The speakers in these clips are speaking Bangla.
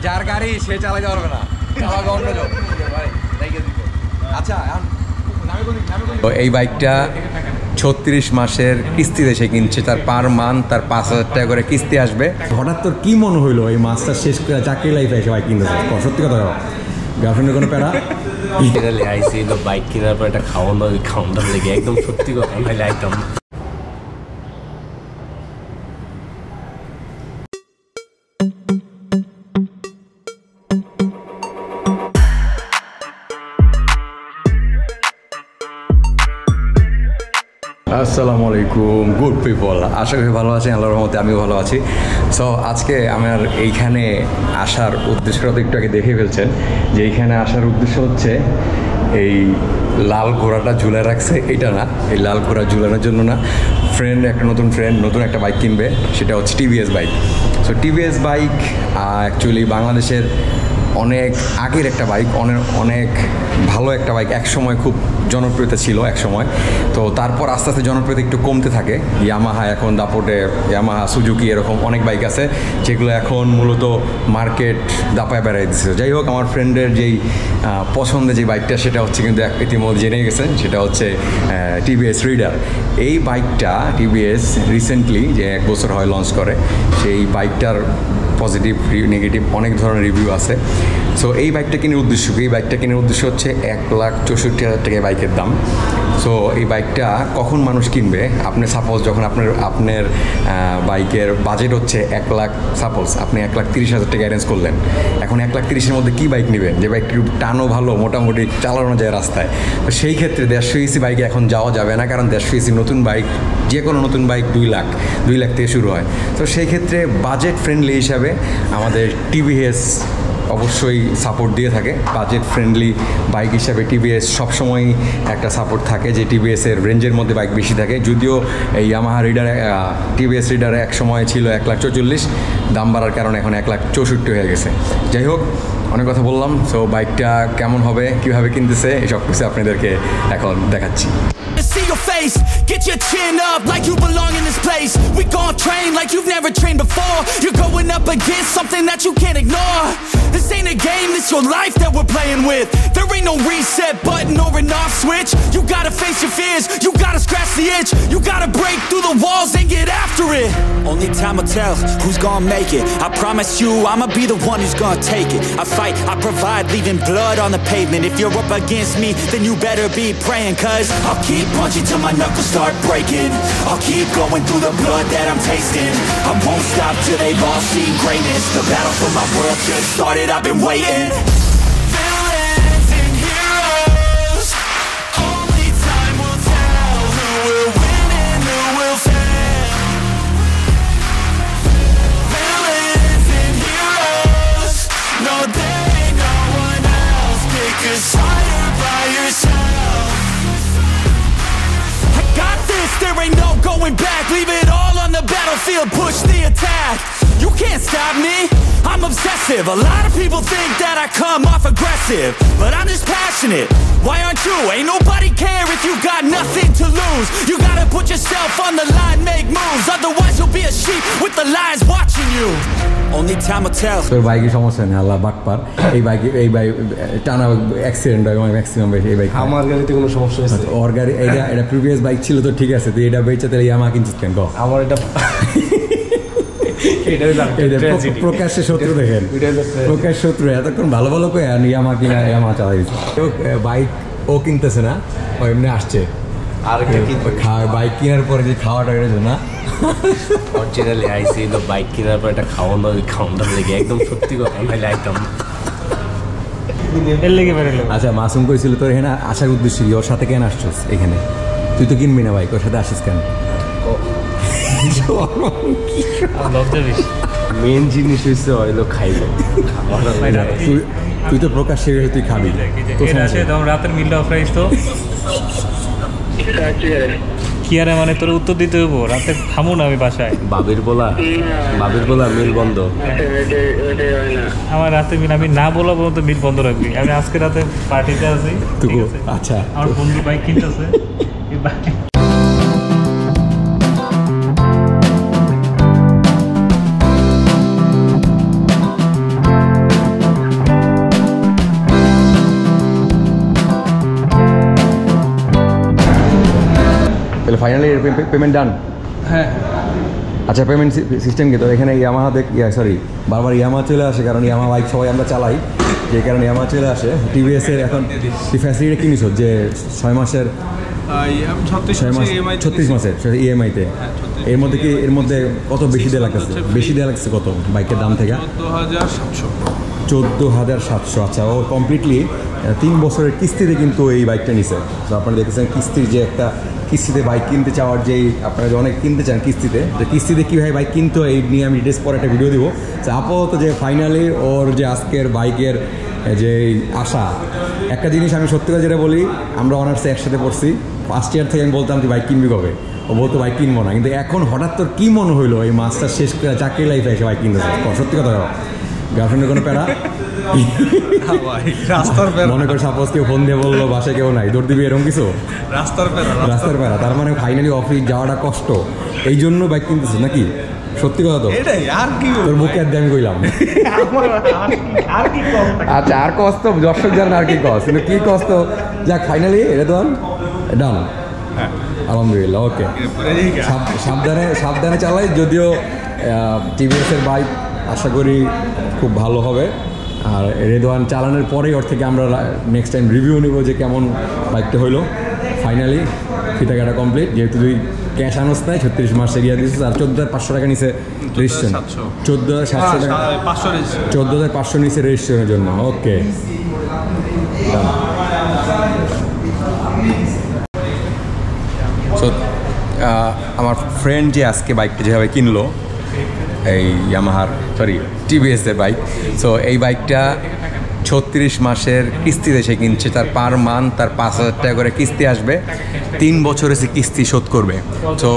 যার গাড়ি সে চালাতে পারবে না, চালাবে অন্য লোক। আচ্ছা, এই বাইকটা 36 মাসের কিস্তিতে সে কিনছে, তার পার মান্থ তার 5,000 টাকা করে কিস্তি আসবে। হঠাৎ তোর কি মনে হইলো এই মাস্টার শেষ করে চাকরি লাইফে এসে বাইক কিনতে? সত্যি কথা গার্লফ্রেন্ডের কোনো প্যারা আইসি বাইক কেনার পর একটা খাওয়ানোর লেগে একদম সত্যি কথা নাহলে একদম। আসসালামু আলাইকুম গুড পিপল, আশা করি ভালো আছেন। আল্লাহর রহমতে আমিও ভালো আছি। সো আজকে আমার এইখানে আসার উদ্দেশ্যটা তো একটু আগে দেখে ফেলছেন যে এইখানে আসার উদ্দেশ্য হচ্ছে এই লাল ঘোড়াটা ঝুলে রাখছে, এটা না, এই লাল ঘোড়া ঝুলানোর জন্য না, একটা নতুন একটা বাইক কিনবে, সেটা হচ্ছে TVS bike. So TVS bike actually বাংলাদেশের অনেক আগের একটা বাইক, অনেক ভালো একটা বাইক, একসময় খুব জনপ্রিয়তা ছিল একসময়। তো তারপর আস্তে আস্তে জনপ্রিয়তা একটু কমতে থাকে। ইয়ামাহা এখন দাপটে, ইয়ামাহা সুজুকি এরকম অনেক বাইক আছে যেগুলো এখন মূলত মার্কেট দাপায় বেড়াই দিচ্ছে। যাই হোক, আমার ফ্রেন্ডের যেই পছন্দের যে বাইকটা সেটা হচ্ছে কিন্তু ইতিমধ্যে জেনে গেছেন, সেটা হচ্ছে টিভিএস রিডার। এই বাইকটা টিভিএস রিসেন্টলি যে 1 বছর হয় লঞ্চ করে, সেই বাইকটার পজিটিভ নেগেটিভ অনেক ধরনের রিভিউ আছে। সো এই বাইকটা কেনার উদ্দেশ্য হচ্ছে 1,64,000 টাকা বাইকের দাম। সো এই বাইকটা কখন মানুষ কিনবে? আপনি সাপোজ যখন আপনার বাইকের বাজেট হচ্ছে 1 লাখ, সাপোজ আপনি 1,30,000 টাকা অ্যারেঞ্জ করলেন। এখন 1,30,000-এর মধ্যে কী বাইক নেবেন যে বাইকটি টানও ভালো, মোটামুটি চালানো যায় রাস্তায়? তো সেই ক্ষেত্রে 150 সিসি বাইকে এখন যাওয়া যাবে না, কারণ 150 সিসি নতুন বাইক, যে কোনো নতুন বাইক 2 লাখ থেকে শুরু হয়। তো সেই ক্ষেত্রে বাজেট ফ্রেন্ডলি হিসাবে আমাদের টিভিএস অবশ্যই সাপোর্ট দিয়ে থাকে। বাজেট ফ্রেন্ডলি বাইক হিসাবে টিভিএস সবসময় একটা সাপোর্ট থাকে যে টিভিএসের রেঞ্জের মধ্যে বাইক বেশি থাকে। যদিও এই ইয়ামাহা টিভিএস রিডারে এক সময় ছিল 1,44,000, দাম বাড়ার কারণে এখন 1,64,000 হয়ে গেছে। যাই হোক, অনেক কথা বললাম। সো বাইকটা কেমন হবে, কীভাবে কিনতেছে, এসব কিছু আপনাদেরকে এখন দেখাচ্ছি। See your face, get your chin up like you belong in this place. We gon' train like you've never trained before. You're going up against something that you can't ignore. This ain't a game, this your life that we're playing with. There ain't no reset button or an off switch. You gotta face your fears, you gotta scratch the itch. You gotta break through the walls and get after it. Only time will tell who's gonna make it. I promise you I'ma be the one who's gonna take it. I fight, I provide, leaving blood on the pavement. If you're up against me, then you better be praying, cause I'll keep punching till my knuckles start breaking. I'll keep going through the blood that I'm tasting. I won't stop till they've all seen greatness. The battle for my world just started, I've been waiting. Villains and heroes, only time will tell who will win and who will fail. Villains and heroes, no there ain't no one else. Pick a side by yourself. Got this, there ain't no going back. Leave it all on the battlefield, push the attack. You can't stop me, I'm obsessive. A lot of people think that I come off aggressive, but I'm just passionate. Why aren't you? Ain't nobody care if you got nothing to lose. You gotta put yourself on the line, make moves. Otherwise you'll be a sheep with the lions watching you. Only time will tell. তোর বাইকে সমস্যা নেই, আল্লাহ বাটপার। এই বাইক টানা অ্যাক্সিডেন্ট হয়, ম্যাক্সিমাম এই বাইক। আমার গাড়িতে কোনো সমস্যা হয়েছে? ওর গাড়ি এটা প্রিভিয়াস বাইক ছিল তো ঠিক আছে, তুই এটা বেচে তাহলে ইয়ামাহা কিনছিস কেন? আমার এটা প্রকাশ্যে শত্রু দেখেন, প্রকাশ শত্রু এতক্ষণ ভালো ভালো করে ইয়ামাহা চালাই দিচ্ছে। বাইক ও কিনতেছে না, ও এমনি আসছে। আর বাইক কেনার পরে যে খাওয়াটা এটা না অরিজিনালি আইসি বাইক কেনার পর একটা খাওয়ানোর লেগে একদম সত্যি কথা নাহলে একদম। আচ্ছা, মাসুম কইছিল তোর এখানে আসার উদ্দেশ্য কি? ওর সাথে কেন আসছিস এখানে? তুই তো কিনবি না বাইক, ওর সাথে আসিস কেন? মেন জিনিস হচ্ছে হইলো খাইব। তুই তো প্রকাশ্যে তুই খাবি, রাতের মিলটা অফরাইস তো কি আরে মানে তোর উত্তর দিতে হইব, রাতে খামু না আমি বাসায়। বাবির বলা মিল বন্ধ। আমার রাতে মিল আমি না বলা পর্যন্ত মিল বন্ধ রাখবি। আমি আজকে রাতে পার্টিতে আছি, আচ্ছা আমার বন্ধু বাইক কিনতেছে, ফাইনালি পেমেন্ট ডান? হ্যাঁ। আচ্ছা, পেমেন্ট সিস্টেম কি? তো এখানে ইয়ামাহা সরি বারবার ইয়ামাহা চলে আসে, কারণ ইয়ামাহা বাইক সবাই আমরা চালাই, যে কারণে ইয়ামাহা চলে আসে। টিভিএসের এখন ফ্যাসিলিটি কি নিছো যে 6 মাসের 36 মাসের ইএমআইতে? এর মধ্যে কত বেশি দেওয়া লাগছে কত বাইকের দাম থেকে? 14,700। আচ্ছা, ও কমপ্লিটলি 3 বছরের কিস্তিতে কিন্তু এই বাইকটা নিছে। তো আপনারা দেখেছেন কিস্তির যে একটা কিস্তিতে বাইক কিনতে চাওয়ার যেই আপনারা যে অনেক কিনতে চান কিস্তিতে, যে কিস্তিতে কীভাবে বাইক কিনতে হয় এই নিয়ে আমি ডিটেলস পরে একটা ভিডিও দিব। তো আপাতত যে ফাইনালি ওর যে আজকের বাইকের যে আশা, একটা জিনিস আমি সত্যি কথা যেটা বলি, আমরা অনার্সে একসাথে পড়ছি, ফার্স্ট ইয়ার থেকে আমি বলতাম তুই বাইক কিনবি কবে, ও বলতো বাইক কিনবো না, কিন্তু এখন হঠাৎ তোর কী মনে হইলো এই মাস্টার শেষ করে চাকরি লাইফে এসে বাইক কিনতেছে? সত্যি কথা গার্লফ্রেন্ডের কোনো প্যারা? মনে করে সাপোজ কেউ ফোন দিয়ে বললো বাসায় কেউ নাই, দৌড় দিবি এরকম কিছু? রাস্তার প্যারা। তার মানে ফাইনালি অফিস যাওয়াটা কষ্ট, এই জন্য বাইক কিনতেছে নাকি? সত্যি কথা তো? তোর বুকে আর আমি কইলাম। আচ্ছা, আর কষ্ট দর্শক জানেন আর কি কষ্ট, কিন্তু কি কষ্ট যাক ফাইনালি এটা তো ডান। আলহামদুলিল্লাহ, ওকে। সাবধানে চালাই, যদিও টিভিএসের বাইক আশা করি খুব ভালো হবে। আর রেদওয়ান চালানোর পরেই ওর থেকে আমরা নেক্সট টাইম রিভিউ নেব যে কেমন বাইকটা হইলো। ফাইনালি ফিতা কাটা কমপ্লিট, যেহেতু তুই ক্যাশ আনোস নাই, 36 মাস এরিয়া দিয়েছিস, আর 14,500 টাকা নিচে রেজিস্ট্রেশন, 14,700 টাকা, 14,500 নিচে রেজিস্ট্রেশনের জন্য। ওকে, সো আমার ফ্রেন্ড যে আজকে বাইকটা যেভাবে কিনলো, এই ইয়ামাহার টিভিএসের বাইক, সো এই বাইকটা 36 মাসের কিস্তিতে সে কিনছে। তার পার মান্থ তার 5,000 টাকা করে কিস্তি আসবে, 3 বছরে সে কিস্তি শোধ করবে। তো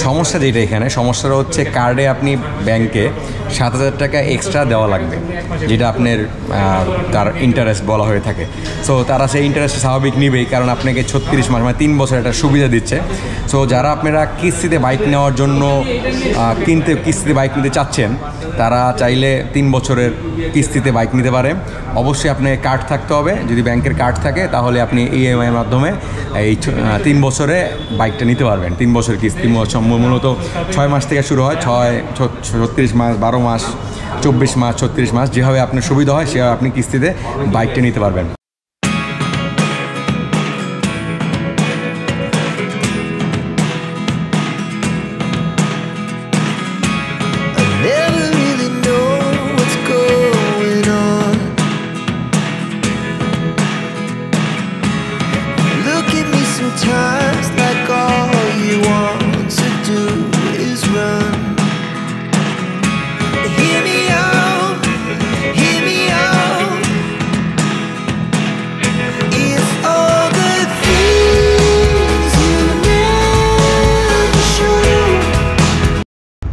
সমস্যা যেটা এখানে, সমস্যাটা হচ্ছে কার্ডে আপনি ব্যাংকে 7,000 টাকা এক্সট্রা দেওয়া লাগবে, যেটা আপনার তার ইন্টারেস্ট বলা হয়ে থাকে। সো তারা সেই ইন্টারেস্ট স্বাভাবিক নিবেই, কারণ আপনাকে 36 মাস মানে 3 বছর একটা সুবিধা দিচ্ছে। সো যারা আপনারা কিস্তিতে বাইক নেওয়ার জন্য কিস্তিতে বাইক নিতে চাচ্ছেন, তারা চাইলে 3 বছরের কিস্তিতে বাইক নিতে পারে। অবশ্যই আপনার কার্ড থাকতে হবে, যদি ব্যাংকের কার্ড থাকে তাহলে আপনি ইএমআইয়ের মাধ্যমে এই 3 বছরে বাইকটা নিতে পারবেন। 3 বছর কিস্তি মূলত 6 মাস থেকে শুরু হয়, 36 মাস, 12 মাস, 24 মাস, 36 মাস, যেভাবে আপনার সুবিধা হয় সেভাবে আপনি কিস্তিতে বাইকটা নিতে পারবেন।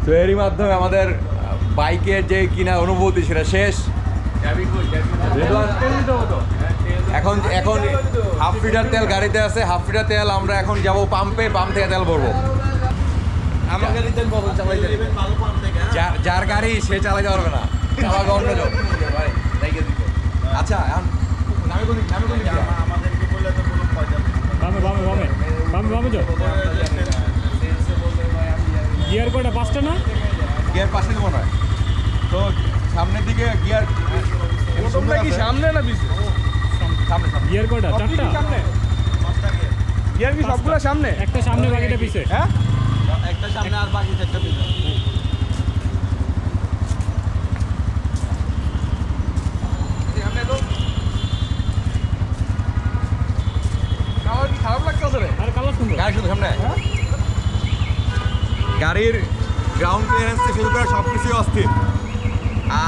তো এরই মাধ্যমে আমাদের বাইকের যে কিনা অনুভূতি সেটা শেষ। এখন 1/2 লিটার তেল গাড়িতে আছে, 1/2 লিটার তেল আমরা এখন যাব পাম্পে, পাম্প থেকে তেল ভরবো। যার গাড়ি সে চালাতে পারবে না, চালাবে অন্য লোক। আচ্ছা, গিয়ার কয়টা? 5টা না? গিয়ার 5 মনে হয়। তো সামনের দিকে গিয়ার কি সামনে না পিছে? সামনে। গিয়ার কয়টা? 4টা? 5টা গিয়ার কি সবগুলো সামনে? একটা সামনে, বাকিটা পিছে। হ্যাঁ, একটা সামনে আর বাকি 4টা পিছে। খারাপ লাগতেছে রে? আর কালার সুন্দর। গাড়ি শুধু সামনে, গাড়ির গ্রাউন্ড ক্লিয়ারেন্স থেকে শুরু করে সব কিছুই অস্থির।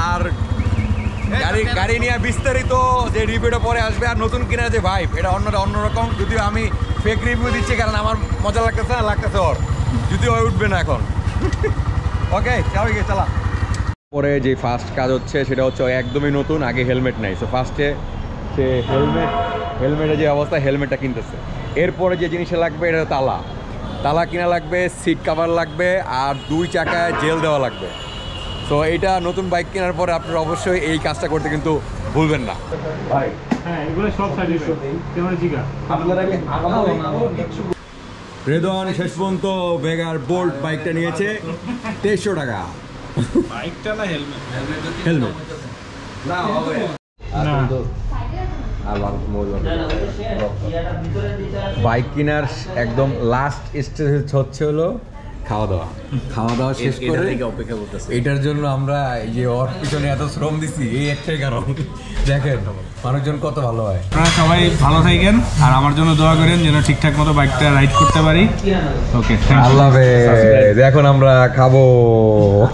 আর গাড়ি নিয়ে বিস্তারিত যে রিভিউটা পরে আসবে, আর নতুন কেনার যে ভাইব, এটা অন্যরকম। যদিও আমি ফেক রিভিউ দিচ্ছি, কারণ আমার মজা লাগতেছে ওর, যদিও ওই উঠবে না এখন। ওকে, চালা। পরে যে ফার্স্ট কাজ হচ্ছে সেটা হচ্ছে একদমই নতুন, আগে হেলমেট নাই। সো ফার্স্টে সে হেলমেটের যে অবস্থা, হেলমেটটা কিনতেছে। এরপরে যে জিনিসটা লাগবে এটা তালা কিনা লাগবে, সিট কাভার লাগবে, আর 2 চাকায় জেল দেওয়া লাগবে। সো এইটা নতুন বাইক কেনার পরে আপনারা অবশ্যই এই কাজটা করতে কিন্তু ভুলবেন না। হ্যাঁ, এগুলো সব সার্ভিস। কেমন জিগা? আপনারা কি রেদওয়ান শেষ পর্যন্ত বেগার বোল্ট বাইকটা নিয়েছে 2300 টাকা। বাইকটা না হেলমেট? হেলমেট বাইক কেনার একদম লাস্ট স্টেজ হচ্ছে হলো খাওয়া দাওয়া শেষ করে অপেক্ষা করতেছে। এটার জন্য আমরা এই যে ওর পিছনে এত শ্রম দিছি এই একটাই কারণ। দেখেন মানুষজন কত ভালো হয়। আপনারা সবাই ভালো থাকেন আর আমার জন্য দোয়া করেন যেন ঠিকঠাক মতো বাইকটা রাইড করতে পারি। ওকে, আল্লাহ হাফেজ। এখন আমরা খাবো।